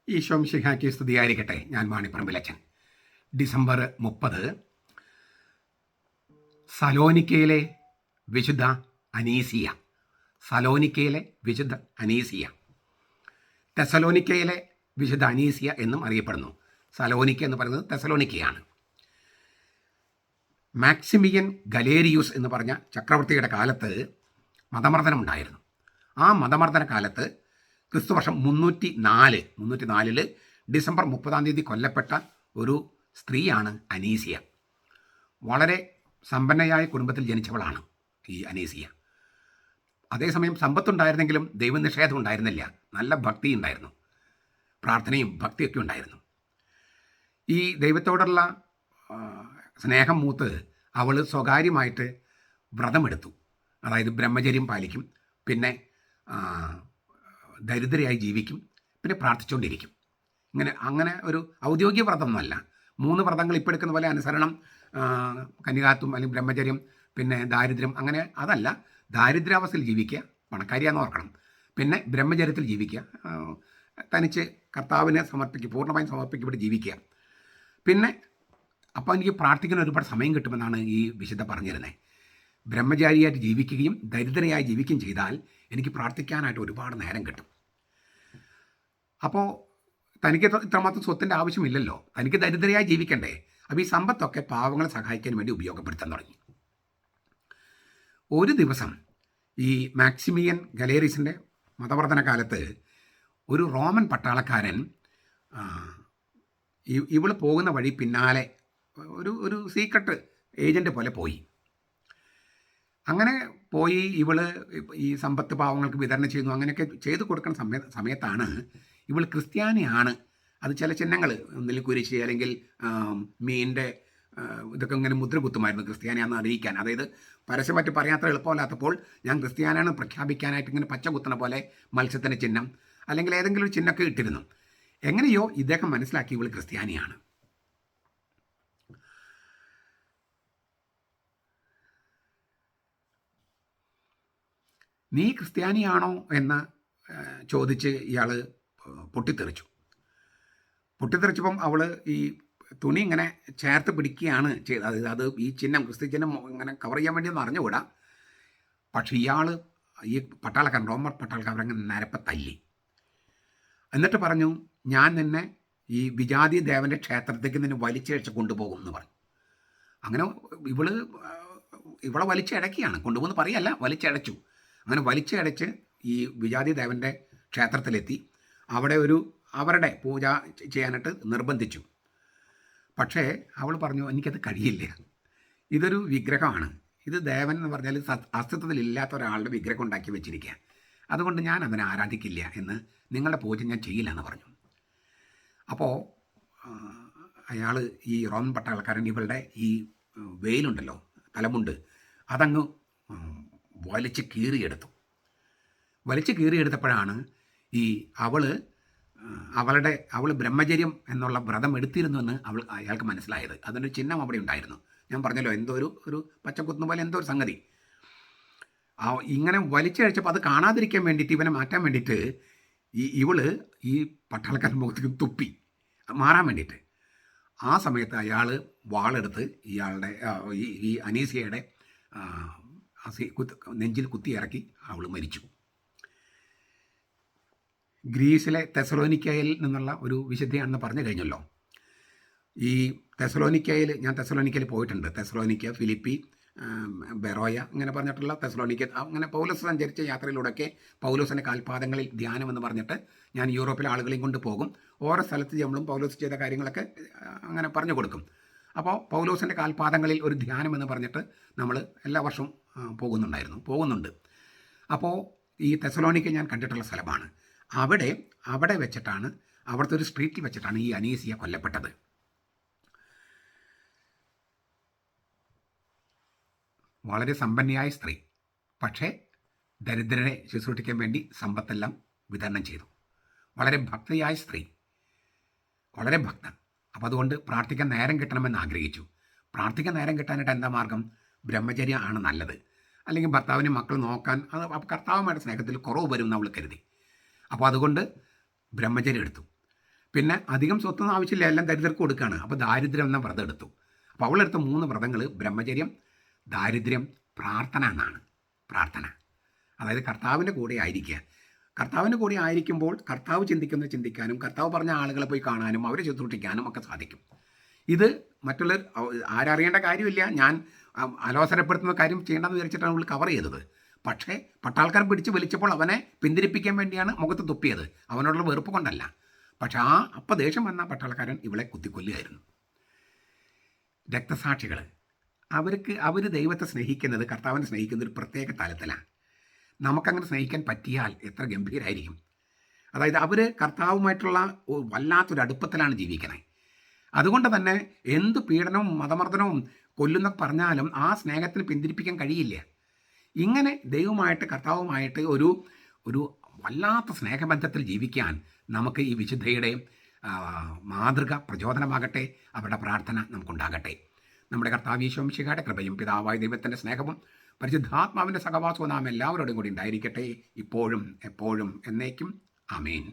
ഈശോ മിശിഹായ്ക്ക് സ്തുതിയായിരിക്കട്ടെ. ഞാൻ വാണിപ്പറമ്പിലച്ചൻ. ഡിസംബർ 30 സലോനിക്കയിലെ വിശുദ്ധ അനീസിയ. സലോനിക്കയിലെ വിശുദ്ധ അനീസിയ, തെസലോനിക്കയിലെ വിശുദ്ധ അനീസിയ എന്നും അറിയപ്പെടുന്നു. സലോനിക്ക എന്ന് പറയുന്നത് തെസലോനിക്കയാണ്. മാക്സിമിയൻ ഗലേരിയൂസ് എന്ന് പറഞ്ഞ ചക്രവർത്തിയുടെ കാലത്ത് മതമർദ്ദനമുണ്ടായിരുന്നു. ആ മതമർദ്ദന കാലത്ത് ക്രിസ്തുവർഷം 304 ഡിസംബർ 30 കൊല്ലപ്പെട്ട ഒരു സ്ത്രീയാണ് അനീസിയ. വളരെ സമ്പന്നയായ കുടുംബത്തിൽ ജനിച്ചവളാണ് ഈ അനീസിയ. അതേസമയം സമ്പത്തുണ്ടായിരുന്നെങ്കിലും ദൈവനിഷേധം ഉണ്ടായിരുന്നില്ല. നല്ല ഭക്തി ഉണ്ടായിരുന്നു, പ്രാർത്ഥനയും ഭക്തിയൊക്കെ ഉണ്ടായിരുന്നു. ഈ ദൈവത്തോടുള്ള സ്നേഹം മൂത്ത് അവൾ സ്വകാര്യമായിട്ട് വ്രതമെടുത്തു. അതായത് ബ്രഹ്മചര്യം പാലിക്കും, പിന്നെ ദരിദ്രയായി ജീവിക്കും, പിന്നെ പ്രാർത്ഥിച്ചുകൊണ്ടിരിക്കും. അങ്ങനെ ഒരു ഔദ്യോഗിക വ്രതമൊന്നുമല്ല. 3 വ്രതങ്ങൾ ഇപ്പോൾ എടുക്കുന്ന പോലെ അനുസരണം, കന്യകാത്വം അല്ലെങ്കിൽ ബ്രഹ്മചര്യം, പിന്നെ ദാരിദ്ര്യം, അങ്ങനെ അതല്ല. ദാരിദ്ര്യാവസ്ഥയിൽ ജീവിക്കുക, പണക്കാരിയാന്ന് ഓർക്കണം. പിന്നെ ബ്രഹ്മചര്യത്തിൽ ജീവിക്കുക, തനിച്ച് കർത്താവിനെ പൂർണ്ണമായും സമർപ്പിക്കപ്പെട്ട് ജീവിക്കുക. പിന്നെ അപ്പോൾ എനിക്ക് പ്രാർത്ഥിക്കാൻ ഒരുപാട് സമയം കിട്ടുമെന്നാണ് ഈ വിശുദ്ധ പറഞ്ഞിരുന്നത്. ബ്രഹ്മചാരിയായിട്ട് ജീവിക്കുകയും ദരിദ്രയായി ജീവിക്കുകയും ചെയ്താൽ എനിക്ക് പ്രാർത്ഥിക്കാനായിട്ട് ഒരുപാട് നേരം കിട്ടും. അപ്പോൾ തനിക്ക് ഇത്രമാത്രം സ്വത്തിൻ്റെ ആവശ്യമില്ലല്ലോ, തനിക്ക് ദരിദ്രയായി ജീവിക്കണ്ടേ. അപ്പോൾ ഈ സമ്പത്തൊക്കെ പാവങ്ങളെ സഹായിക്കാൻ വേണ്ടി ഉപയോഗപ്പെടുത്താൻ തുടങ്ങി. ഒരു ദിവസം ഈ മാക്സിമിയൻ ഗലേറിയസിൻ്റെ മതവർദ്ധന കാലത്ത് ഒരു റോമൻ പട്ടാളക്കാരൻ ഇവൾ പോകുന്ന വഴി പിന്നാലെ ഒരു സീക്രട്ട് ഏജൻറ്റ് പോലെ പോയി. അങ്ങനെ പോയി ഇവൾ ഈ സമ്പത്ത് പാവങ്ങൾക്ക് വിതരണം ചെയ്യുന്നു. അങ്ങനെയൊക്കെ ചെയ്തു കൊടുക്കുന്ന സമയത്താണ് ഇവൾ ക്രിസ്ത്യാനിയാണ്. അത് ചില ചിഹ്നങ്ങൾ, ഒന്നിൽ കുരിശ് അല്ലെങ്കിൽ മീനിൻ്റെ ഇതൊക്കെ ഇങ്ങനെ മുദ്ര കുത്തുമായിരുന്നു ക്രിസ്ത്യാനിയാണെന്ന് അറിയിക്കാൻ. അതായത് പരസ്യമായിട്ട് പറയാത്ര എളുപ്പമല്ലാത്തപ്പോൾ ഞാൻ ക്രിസ്ത്യാനിയാണ് പ്രഖ്യാപിക്കാനായിട്ട് ഇങ്ങനെ പച്ച കുത്തുന്ന പോലെ മത്സ്യത്തിൻ്റെ ചിഹ്നം അല്ലെങ്കിൽ ഏതെങ്കിലും ഒരു ചിഹ്നമൊക്കെ ഇട്ടിരുന്നു. എങ്ങനെയോ ഇദ്ദേഹം മനസ്സിലാക്കി ഇവൾ ക്രിസ്ത്യാനിയാണ്. നീ ക്രിസ്ത്യാനിയാണോ എന്ന് ചോദിച്ച് ഇയാൾ പൊട്ടിത്തെറിച്ചപ്പം അവൾ ഈ തുണി ഇങ്ങനെ ചേർത്ത് പിടിക്കുകയാണ് ചെയ്തത്. അത് ഈ ചിഹ്നം, ക്രിസ്ത്യ ചിഹ്നം ഇങ്ങനെ കവർ ചെയ്യാൻ വേണ്ടി ഒന്നും അറിഞ്ഞുകൂടാ. പക്ഷേ ഇയാൾ, ഈ പട്ടാളക്കാരൻ, റോമൻ പട്ടാളക്കാരൻ അങ്ങനെ നരപ്പ തല്ലി. എന്നിട്ട് പറഞ്ഞു, ഞാൻ നിന്നെ ഈ വിജാതി ദേവൻ്റെ ക്ഷേത്രത്തേക്ക് നിന്നെ വലിച്ചഴച്ച് കൊണ്ടുപോകും എന്ന് പറഞ്ഞു. അങ്ങനെ ഇവളെ വലിച്ചടക്കുകയാണ്, കൊണ്ടുപോകുന്ന പറയല്ല, വലിച്ചടച്ചു. അങ്ങനെ വലിച്ചടച്ച് ഈ വിജാതി ദേവൻ്റെ ക്ഷേത്രത്തിലെത്തി. അവിടെ അവരുടെ പൂജ ചെയ്യാനായിട്ട് നിർബന്ധിച്ചു. പക്ഷേ അവൾ പറഞ്ഞു, എനിക്കത് കഴിയില്ല, ഇതൊരു വിഗ്രഹമാണ്, ഇത് ദേവൻ എന്ന് പറഞ്ഞാൽ അസ്തിത്വത്തിലില്ലാത്ത ഒരാളുടെ വിഗ്രഹം ഉണ്ടാക്കി വെച്ചിരിക്കുക, അതുകൊണ്ട് ഞാൻ അതിനെ ആരാധിക്കില്ല, എന്ന് നിങ്ങളുടെ പൂജ ഞാൻ ചെയ്യില്ല എന്ന് പറഞ്ഞു. അപ്പോൾ അയാൾ, ഈ റോമൻ പട്ടാളക്കാരൻ, ഇവളുടെ ഈ വെയിലുണ്ടല്ലോ, തലമുണ്ട്, അതങ്ങ് വലിച്ച് കീറിയെടുത്തപ്പോഴാണ് ഈ അവൾ ബ്രഹ്മചര്യം എന്നുള്ള വ്രതം എടുത്തിരുന്നുവെന്ന് അയാൾക്ക് മനസ്സിലായത്. അതിൻ്റെ ചിഹ്നം അവിടെ ഉണ്ടായിരുന്നു. ഞാൻ പറഞ്ഞല്ലോ, എന്തോ ഒരു പച്ചക്കുത്തുന്ന പോലെ എന്തോ ഒരു സംഗതി. ഇങ്ങനെ വലിച്ചഴിച്ചപ്പോൾ അത് കാണാതിരിക്കാൻ വേണ്ടിയിട്ട്, ഇവനെ മാറ്റാൻ വേണ്ടിയിട്ട് ഇവള് ഈ പട്ടാളക്കാരൻ മുഖത്തേക്ക് തുപ്പി മാറാൻ വേണ്ടിയിട്ട്. ആ സമയത്ത് അയാൾ വാളെടുത്ത് ഇയാളുടെ ഈ അനീസിയയുടെ നെഞ്ചിൽ കുത്തി ഇറക്കി അവൾ മരിച്ചു. ഗ്രീസിലെ തെസലോനിക്കയിൽ നിന്നുള്ള ഒരു വിശുദ്ധയാണെന്ന് പറഞ്ഞു കഴിഞ്ഞല്ലോ. ഈ ഞാൻ തെസലോനിക്കയിൽ പോയിട്ടുണ്ട്. തെസലോനിക്ക, ഫിലിപ്പി, ബെറോയ, ഇങ്ങനെ പറഞ്ഞിട്ടുള്ള തെസലോനിക്ക, അങ്ങനെ പൗലോസ് സഞ്ചരിച്ച യാത്രയിലൂടെയൊക്കെ പൗലോസിൻ്റെ കാൽപാദങ്ങളിൽ ധ്യാനം എന്ന് പറഞ്ഞിട്ട് ഞാൻ യൂറോപ്പിലെ ആളുകളെയും കൊണ്ട് പോകും. ഓരോ സ്ഥലത്ത് നമ്മളും പൗലോസ് ചെയ്ത കാര്യങ്ങളൊക്കെ അങ്ങനെ പറഞ്ഞു കൊടുക്കും. അപ്പോൾ പൗലോസിൻ്റെ കാൽപാദങ്ങളിൽ ഒരു ധ്യാനം എന്ന് പറഞ്ഞിട്ട് നമ്മൾ എല്ലാ വർഷവും പോകുന്നുണ്ട്. അപ്പോൾ ഈ തെസലോനിക്ക ഞാൻ കണ്ടിട്ടുള്ള സ്ഥലമാണ്. അവിടെ വെച്ചിട്ടാണ്, അവിടുത്തെ ഒരു സ്ട്രീറ്റിൽ വെച്ചിട്ടാണ് ഈ അനീസിയ കൊല്ലപ്പെട്ടത്. വളരെ സമ്പന്നയായ സ്ത്രീ, പക്ഷേ ദരിദ്രരെ ശുശ്രൂഷിക്കാൻ വേണ്ടി സമ്പത്തെല്ലാം വിതരണം ചെയ്തു. വളരെ ഭക്തയായ സ്ത്രീ, വളരെ ഭക്തൻ. അപ്പോൾ അതുകൊണ്ട് പ്രാർത്ഥിക്കാൻ നേരം കിട്ടണമെന്ന് ആഗ്രഹിച്ചു. പ്രാർത്ഥിക്കാൻ നേരം കിട്ടാനായിട്ട് എന്താ മാർഗം? ബ്രഹ്മചര്യം ആണ് നല്ലത്. അല്ലെങ്കിൽ ഭർത്താവിനെ മക്കൾ നോക്കാൻ, അത് കർത്താവുമായിട്ട് സ്നേഹത്തിൽ കുറവ് വരും എന്ന് അവൾ കരുതി. അപ്പോൾ അതുകൊണ്ട് ബ്രഹ്മചര്യം എടുത്തു. പിന്നെ അധികം സ്വത്തൊന്നും ആവശ്യമില്ല, എല്ലാം ദരിദ്രർക്ക് കൊടുക്കുകയാണ്. അപ്പോൾ ദാരിദ്ര്യം എന്ന വ്രതം എടുത്തു. അപ്പോൾ അവളെടുത്ത 3 വ്രതങ്ങൾ ബ്രഹ്മചര്യം, ദാരിദ്ര്യം, പ്രാർത്ഥന എന്നാണ്. പ്രാർത്ഥന അതായത് കർത്താവിൻ്റെ കൂടെ ആയിരിക്കുക. കർത്താവിൻ്റെ കൂടെ ആയിരിക്കുമ്പോൾ കർത്താവ് ചിന്തിക്കുന്നത് ചിന്തിക്കാനും കർത്താവ് പറഞ്ഞ ആളുകളെ പോയി കാണാനും അവരെ ശുശ്രൂഷിക്കാനും ഒക്കെ സാധിക്കും. ഇത് മറ്റുള്ളവർ ആരറിയേണ്ട കാര്യമില്ല. ഞാൻ അലോസരപ്പെടുത്തുന്ന കാര്യം ചെയ്യേണ്ടെന്ന് വിചാരിച്ചിട്ടാണ് അവൾ കവർ ചെയ്തത്. പക്ഷേ പട്ടാൾക്കാർ പിടിച്ച് വലിച്ചപ്പോൾ അവനെ പിന്തിരിപ്പിക്കാൻ വേണ്ടിയാണ് മുഖത്ത് തുപ്പിയത്, അവനോടുള്ള വെറുപ്പ് കൊണ്ടല്ല. പക്ഷെ അപ്പം ദേഷ്യം വന്ന പട്ടാളക്കാരൻ ഇവളെ കുത്തിക്കൊല്ലുകയായിരുന്നു. രക്തസാക്ഷികൾ അവർ ദൈവത്തെ സ്നേഹിക്കുന്നത്, കർത്താവിനെ സ്നേഹിക്കുന്നത് ഒരു പ്രത്യേക തലത്തിലാണ്. നമുക്കങ്ങനെ സ്നേഹിക്കാൻ പറ്റിയാൽ എത്ര ഗംഭീരമായിരിക്കും. അതായത് അവർ കർത്താവുമായിട്ടുള്ള വല്ലാത്തൊരു അടുപ്പത്തിലാണ് ജീവിക്കുന്നത്. അതുകൊണ്ട് തന്നെ എന്ത് പീഡനവും മതമർദ്ദനവും കൊല്ലുന്നൊക്കെ പറഞ്ഞാലും ആ സ്നേഹത്തിന് പിന്തിരിപ്പിക്കാൻ കഴിയില്ല. ഇങ്ങനെ ദൈവമായിട്ട് കർത്താവുമായിട്ട് ഒരു വല്ലാത്ത സ്നേഹബന്ധത്തിൽ ജീവിക്കാൻ നമുക്ക് ഈ വിശുദ്ധയുടെ മാതൃക പ്രചോദനമാകട്ടെ. അവരുടെ പ്രാർത്ഥന നമുക്കുണ്ടാകട്ടെ. നമ്മുടെ കർത്താവ് ഈശോ മിശിഹായുടെ കൃപയും പിതാവായ ദൈവത്തിൻ്റെ സ്നേഹവും പരിശുദ്ധാത്മാവിൻ്റെ സഹവാസവും നാം എല്ലാവരോടും കൂടി ഉണ്ടായിരിക്കട്ടെ, ഇപ്പോഴും എപ്പോഴും എന്നേക്കും. ആമേൻ.